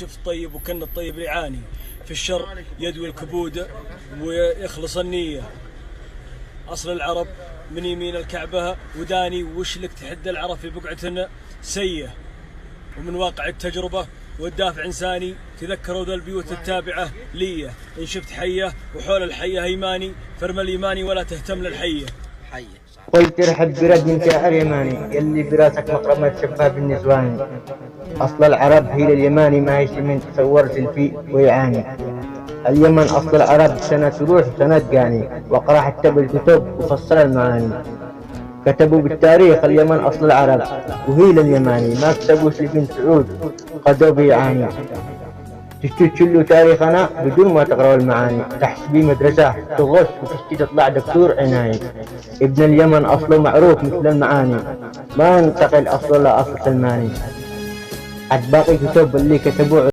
شفت طيب وكن الطيب يعاني، في الشر يدوي الكبود ويخلص النية. أصل العرب من يمين الكعبة وداني، وش لك تحد العرب في بقعة سية. ومن واقع التجربة والدافع إنساني تذكروا ذا البيوت التابعة لية. إن شفت حية وحول الحية هيماني، فارمى اليماني ولا تهتم للحية. قلت ارحب برد شاعر يماني، يلي براسك مقرمة شباب النسواني. أصل العرب هي اليماني، ما هيش من تصورت الفي ويعاني. اليمن أصل العرب سنة تروح سنة تجاني، وقرأ حتى بالكتب وفسر المعاني. كتبوا بالتاريخ اليمن أصل العرب وهي اليماني، ما كتبوش لبن سعود قدوا بيعاني. تشتي تشلوا تاريخنا بدون ما تقرأوا المعاني، تحسبي مدرسة تغش وتشتي تطلع دكتور عناية. ابن اليمن أصله معروف مثل المعاني، ما ينتقل أصله لا أصل سلماني. عد باقي كتب اللي كتبوه